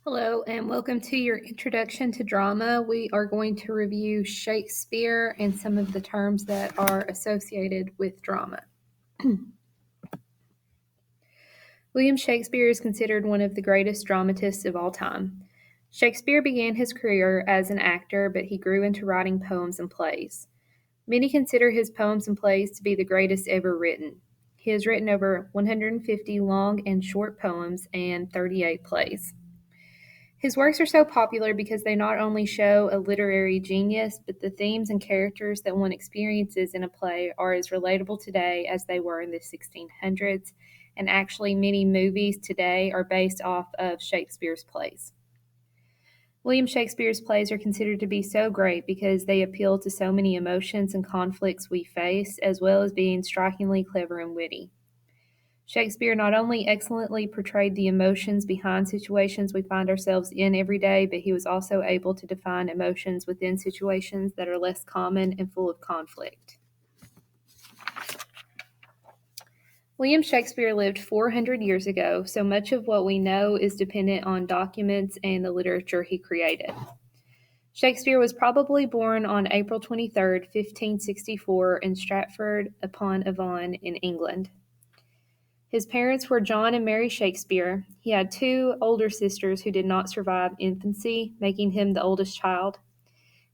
Hello, and welcome to your introduction to drama. We are going to review Shakespeare and some of the terms that are associated with drama. William Shakespeare is considered one of the greatest dramatists of all time. Shakespeare began his career as an actor, but he grew into writing poems and plays. Many consider his poems and plays to be the greatest ever written. He has written over 150 long and short poems and 38 plays. His works are so popular because they not only show a literary genius, but the themes and characters that one experiences in a play are as relatable today as they were in the 1600s, and actually, many movies today are based off of Shakespeare's plays. William Shakespeare's plays are considered to be so great because they appeal to so many emotions and conflicts we face, as well as being strikingly clever and witty. Shakespeare not only excellently portrayed the emotions behind situations we find ourselves in every day, but he was also able to define emotions within situations that are less common and full of conflict. William Shakespeare lived 400 years ago, so much of what we know is dependent on documents and the literature he created. Shakespeare was probably born on April 23, 1564, in Stratford-upon-Avon in England. His parents were John and Mary Shakespeare. He had two older sisters who did not survive infancy, making him the oldest child.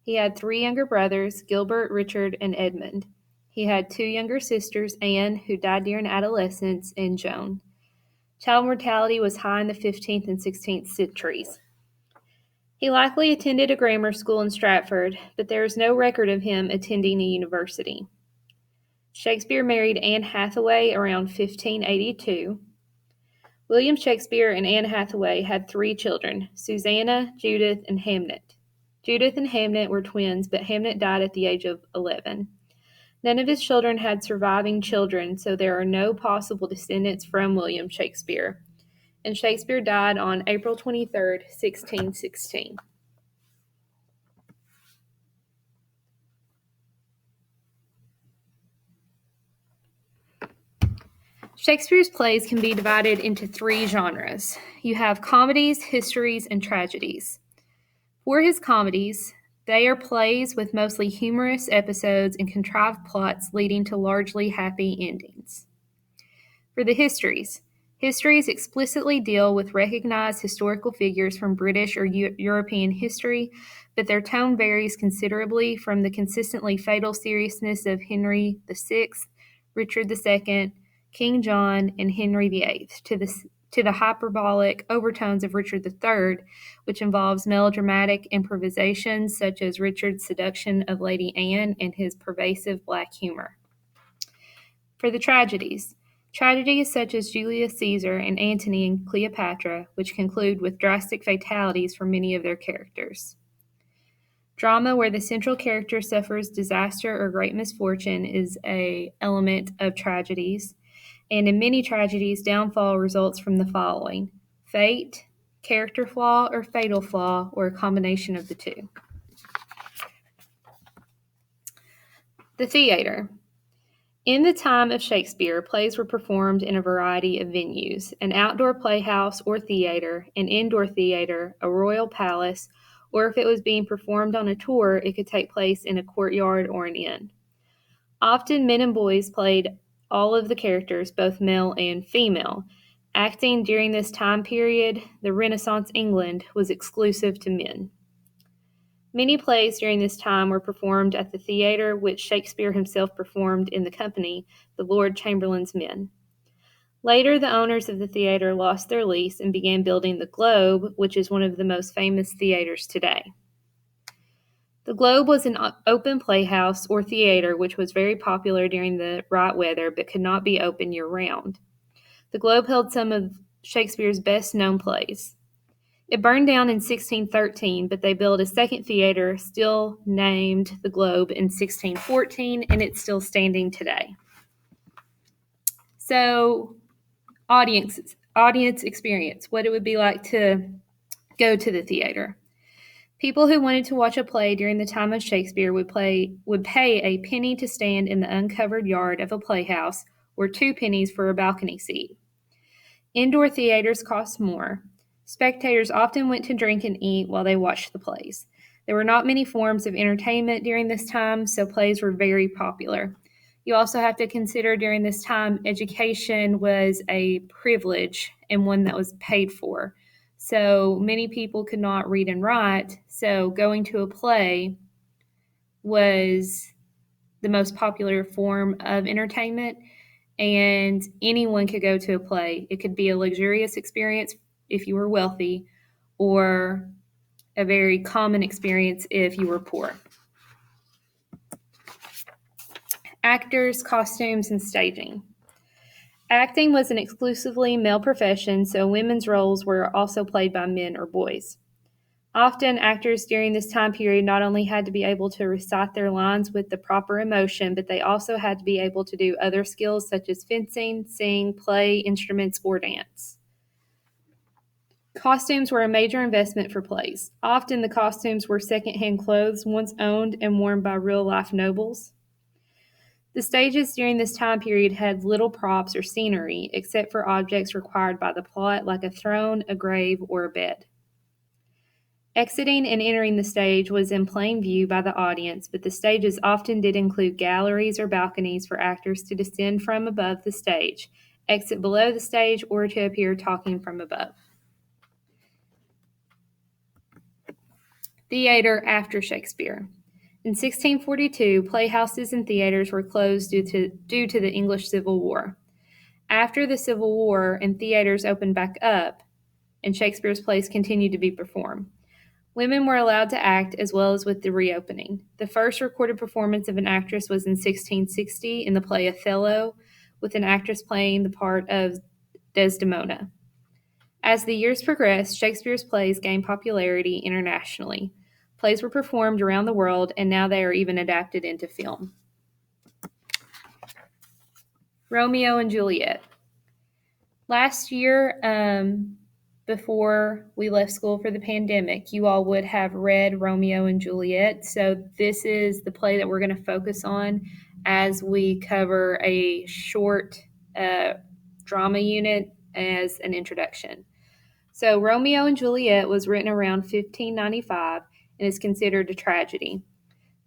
He had three younger brothers, Gilbert, Richard, and Edmund. He had two younger sisters, Anne, who died during adolescence, and Joan. Child mortality was high in the 15th and 16th centuries. He likely attended a grammar school in Stratford, but there is no record of him attending a university. Shakespeare married Anne Hathaway around 1582. William Shakespeare and Anne Hathaway had three children, Susanna, Judith, and Hamnet. Judith and Hamnet were twins, but Hamnet died at the age of 11. None of his children had surviving children, so there are no possible descendants from William Shakespeare. And Shakespeare died on April 23, 1616. Shakespeare's plays can be divided into three genres. You have comedies, histories, and tragedies. For his comedies, they are plays with mostly humorous episodes and contrived plots leading to largely happy endings. For the histories explicitly deal with recognized historical figures from British or European history, but their tone varies considerably from the consistently fatal seriousness of Henry VI, Richard II, King John, and Henry VIII to the hyperbolic overtones of Richard III, which involves melodramatic improvisations such as Richard's seduction of Lady Anne and his pervasive black humor. For the tragedies such as Julius Caesar and Antony and Cleopatra, which conclude with drastic fatalities for many of their characters. Drama where the central character suffers disaster or great misfortune is an element of tragedies, and in many tragedies, downfall results from the following: fate, character flaw, or fatal flaw, or a combination of the two. The theater. In the time of Shakespeare, plays were performed in a variety of venues: an outdoor playhouse or theater, an indoor theater, a royal palace, or if it was being performed on a tour, it could take place in a courtyard or an inn. Often, men and boys played all of the characters, both male and female. Acting during this time period, the Renaissance England, was exclusive to men. Many plays during this time were performed at the theater, which Shakespeare himself performed in the company, the Lord Chamberlain's Men. Later, the owners of the theater lost their lease and began building the Globe, which is one of the most famous theaters today. The Globe was an open playhouse or theater which was very popular during the right weather but could not be open year-round. The Globe held some of Shakespeare's best-known plays. It burned down in 1613, but they built a second theater, still named the Globe, in 1614, and it's still standing today. So, audience experience, what it would be like to go to the theater. People who wanted to watch a play during the time of Shakespeare would pay a penny to stand in the uncovered yard of a playhouse, or 2 pennies for a balcony seat. Indoor theaters cost more. Spectators often went to drink and eat while they watched the plays. There were not many forms of entertainment during this time, so plays were very popular. You also have to consider during this time, education was a privilege and one that was paid for. So many people could not read and write, so going to a play was the most popular form of entertainment, and anyone could go to a play. It could be a luxurious experience if you were wealthy, or a very common experience if you were poor. Actors, costumes, and staging. Acting was an exclusively male profession, so women's roles were also played by men or boys. Often, actors during this time period not only had to be able to recite their lines with the proper emotion, but they also had to be able to do other skills such as fencing, sing, play instruments, or dance. Costumes were a major investment for plays. Often, the costumes were secondhand clothes once owned and worn by real life nobles. The stages during this time period had little props or scenery except for objects required by the plot, like a throne, a grave, or a bed. Exiting and entering the stage was in plain view by the audience, but the stages often did include galleries or balconies for actors to descend from above the stage, exit below the stage, or to appear talking from above. Theater after Shakespeare. In 1642, playhouses and theaters were closed due to the English Civil War. After the Civil War and theaters opened back up, and Shakespeare's plays continued to be performed. Women were allowed to act as well as with the reopening. The first recorded performance of an actress was in 1660 in the play Othello, with an actress playing the part of Desdemona. As the years progressed, Shakespeare's plays gained popularity internationally. Plays were performed around the world, and now they are even adapted into film. Romeo and Juliet. Last year, before we left school for the pandemic, you all would have read Romeo and Juliet. So this is the play that we're going to focus on as we cover a short drama unit as an introduction. So Romeo and Juliet was written around 1595 and is considered a tragedy.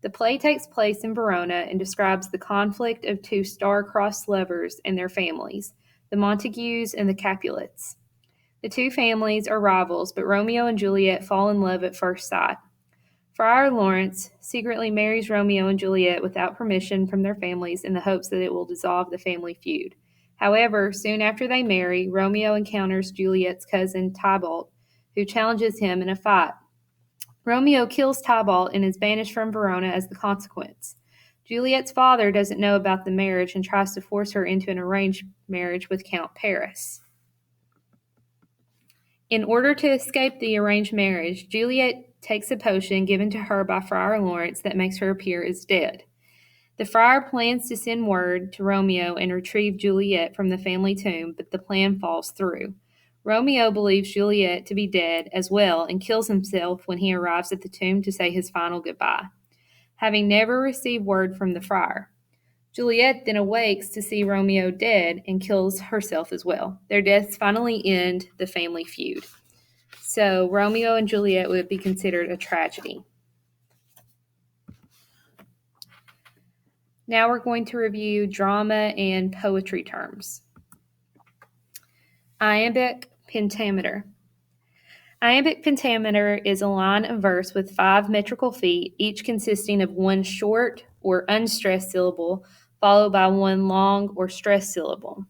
The play takes place in Verona and describes the conflict of two star-crossed lovers and their families, the Montagues and the Capulets. The two families are rivals, but Romeo and Juliet fall in love at first sight. Friar Lawrence secretly marries Romeo and Juliet without permission from their families in the hopes that it will dissolve the family feud. However, soon after they marry, Romeo encounters Juliet's cousin Tybalt, who challenges him in a fight. Romeo kills Tybalt and is banished from Verona as the consequence. Juliet's father doesn't know about the marriage and tries to force her into an arranged marriage with Count Paris. In order to escape the arranged marriage, Juliet takes a potion given to her by Friar Lawrence that makes her appear as dead. The friar plans to send word to Romeo and retrieve Juliet from the family tomb, but the plan falls through. Romeo believes Juliet to be dead as well and kills himself when he arrives at the tomb to say his final goodbye, having never received word from the friar. Juliet then awakes to see Romeo dead and kills herself as well. Their deaths finally end the family feud. So Romeo and Juliet would be considered a tragedy. Now we're going to review drama and poetry terms. Iambic pentameter. Iambic pentameter is a line of verse with 5 metrical feet, each consisting of one short or unstressed syllable, followed by one long or stressed syllable.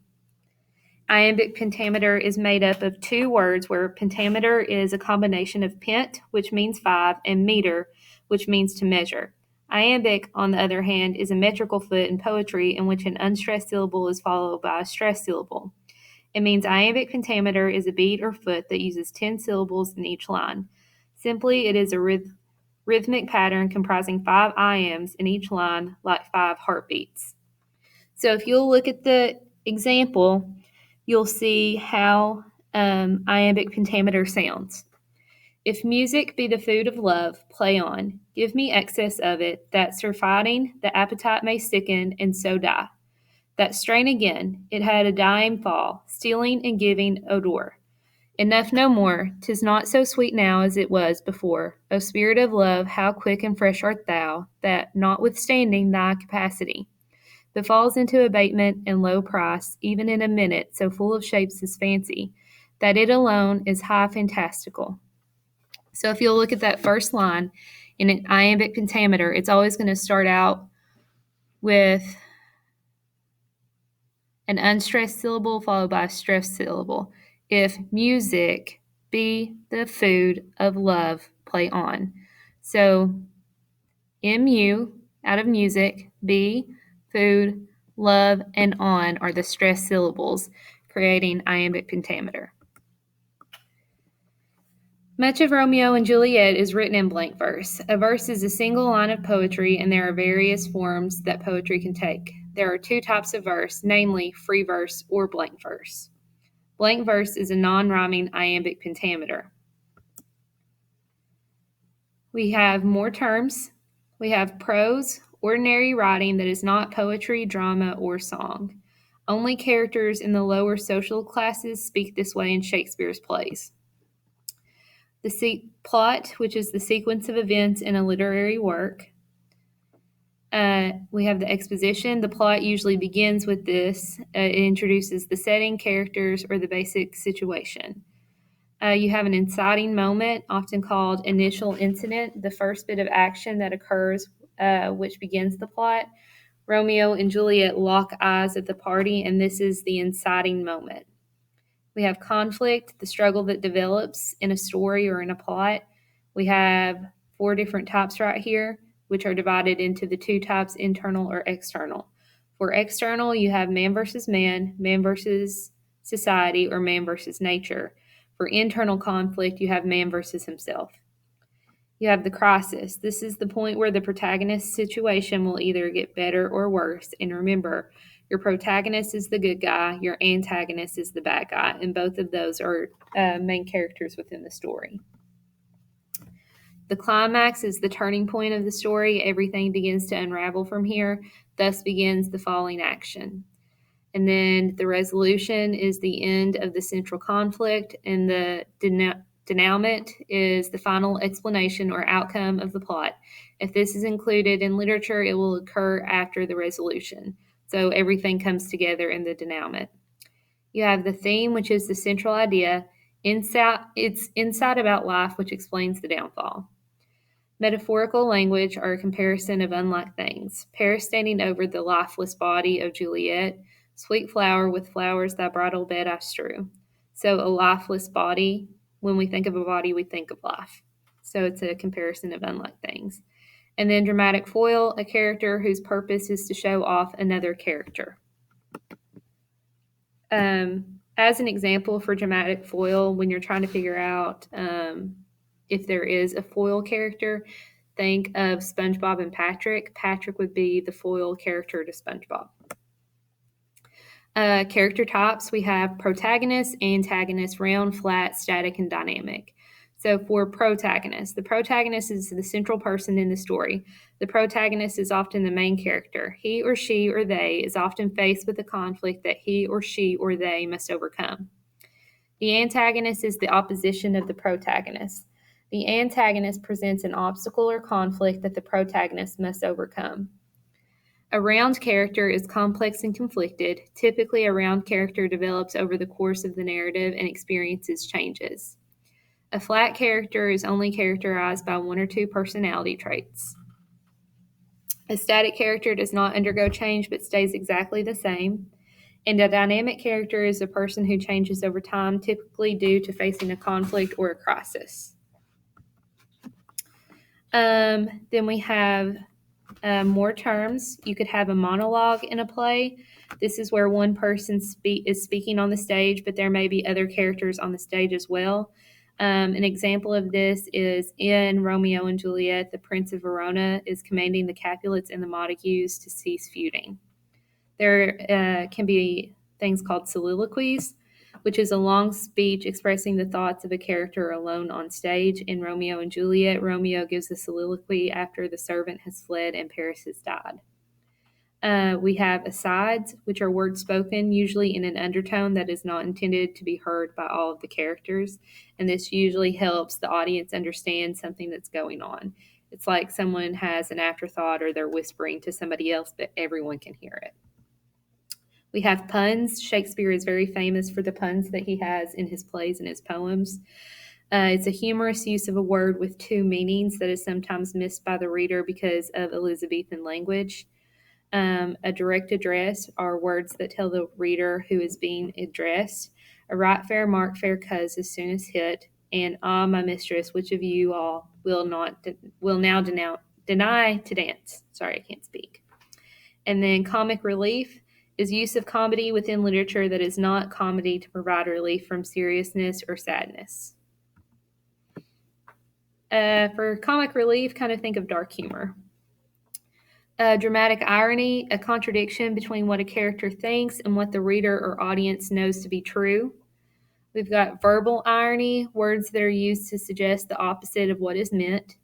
Iambic pentameter is made up of 2 words, where pentameter is a combination of pent, which means 5, and meter, which means to measure. Iambic, on the other hand, is a metrical foot in poetry in which an unstressed syllable is followed by a stressed syllable. It means iambic pentameter is a beat or foot that uses 10 syllables in each line. Simply, it is a rhythmic pattern comprising 5 iambs in each line, like 5 heartbeats. So if you'll look at the example, you'll see how iambic pentameter sounds. If music be the food of love, play on. Give me excess of it, that surfeiting the appetite may sicken and so die. That strain again, it had a dying fall, stealing and giving odor. Enough no more, 'tis not so sweet now as it was before. O spirit of love, how quick and fresh art thou, that, notwithstanding thy capacity, but falls into abatement and low price, even in a minute so full of shapes is fancy, that it alone is high fantastical. So if you'll look at that first line in an iambic pentameter, it's always going to start out with an unstressed syllable followed by a stressed syllable. If music be the food of love, play on. So mu, out of music, be, food, love, and on are the stressed syllables, creating iambic pentameter. Much of Romeo and Juliet is written in blank verse. A verse is a single line of poetry, and there are various forms that poetry can take. There are two types of verse, namely free verse or blank verse. Blank verse is a non-rhyming iambic pentameter. We have more terms. We have prose, ordinary writing that is not poetry, drama, or song. Only characters in the lower social classes speak this way in Shakespeare's plays. The plot, which is the sequence of events in a literary work. We have the exposition. The plot usually begins with this. It introduces the setting, characters, or the basic situation. You have an inciting moment, often called initial incident, the first bit of action that occurs, which begins the plot. Romeo and Juliet lock eyes at the party, and this is the inciting moment. We have conflict, the struggle that develops in a story or in a plot. We have 4 different types right here, which are divided into the 2 types, internal or external. For external, you have man versus society, or man versus nature. For internal conflict, you have man versus himself. You have the crisis. This is the point where the protagonist's situation will either get better or worse. And remember, your protagonist is the good guy, your antagonist is the bad guy, and both of those are main characters within the story. The climax is the turning point of the story. Everything begins to unravel from here. Thus begins the falling action. And then the resolution is the end of the central conflict, and the denouement is the final explanation or outcome of the plot. If this is included in literature, it will occur after the resolution. So everything comes together in the denouement. You have the theme, which is the central idea. It's insight about life, which explains the downfall. Metaphorical language are a comparison of unlike things. Paris standing over the lifeless body of Juliet. Sweet flower, with flowers thy bridal bed I strew. So a lifeless body, when we think of a body, we think of life. So it's a comparison of unlike things. And then dramatic foil, a character whose purpose is to show off another character. As an example for dramatic foil, when you're trying to figure out if there is a foil character, think of SpongeBob and Patrick. Patrick would be the foil character to SpongeBob. Character types, we have protagonist, antagonist, round, flat, static, and dynamic. So for protagonist, the protagonist is the central person in the story. The protagonist is often the main character. He or she or they is often faced with a conflict that he or she or they must overcome. The antagonist is the opposition of the protagonist. The antagonist presents an obstacle or conflict that the protagonist must overcome. A round character is complex and conflicted. Typically, a round character develops over the course of the narrative and experiences changes. A flat character is only characterized by 1 or 2 personality traits. A static character does not undergo change but stays exactly the same. And a dynamic character is a person who changes over time, typically due to facing a conflict or a crisis. Then we have more terms. You could have a monologue in a play. This is where one person is speaking on the stage, but there may be other characters on the stage as well. An example of this is in Romeo and Juliet, the Prince of Verona is commanding the Capulets and the Montagues to cease feuding. There can be things called soliloquies, which is a long speech expressing the thoughts of a character alone on stage. In Romeo and Juliet, Romeo gives a soliloquy after the servant has fled and Paris has died. We have asides, which are words spoken, usually in an undertone that is not intended to be heard by all of the characters. And this usually helps the audience understand something that's going on. It's like someone has an afterthought or they're whispering to somebody else, but everyone can hear it. We have puns. Shakespeare is very famous for the puns that he has in his plays and his poems. It's a humorous use of a word with two meanings that is sometimes missed by the reader because of Elizabethan language. A direct address are words that tell the reader who is being addressed. A right fair mark fair cuz as soon as hit, and ah my mistress, which of you all will now deny to dance? Sorry, I can't speak. And then comic relief is use of comedy within literature that is not comedy to provide relief from seriousness or sadness. For comic relief, kind of think of dark humor. Dramatic irony, a contradiction between what a character thinks and what the reader or audience knows to be true. We've got verbal irony, words that are used to suggest the opposite of what is meant.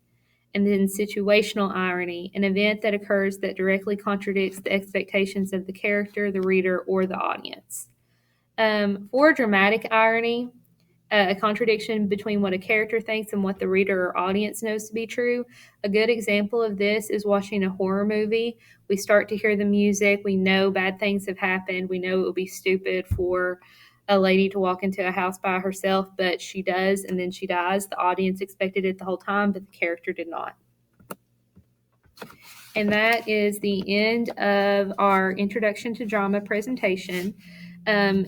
And then situational irony, an event that occurs that directly contradicts the expectations of the character, the reader, or the audience. For dramatic irony, a contradiction between what a character thinks and what the reader or audience knows to be true. A good example of this is watching a horror movie. We start to hear the music. We know bad things have happened. We know it would be stupid for a lady to walk into a house by herself, but she does, and then she dies. The audience expected it the whole time, but the character did not. And that is the end of our Introduction to Drama presentation.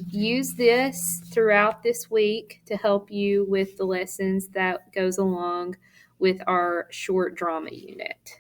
Use this throughout this week to help you with the lessons that goes along with our short drama unit.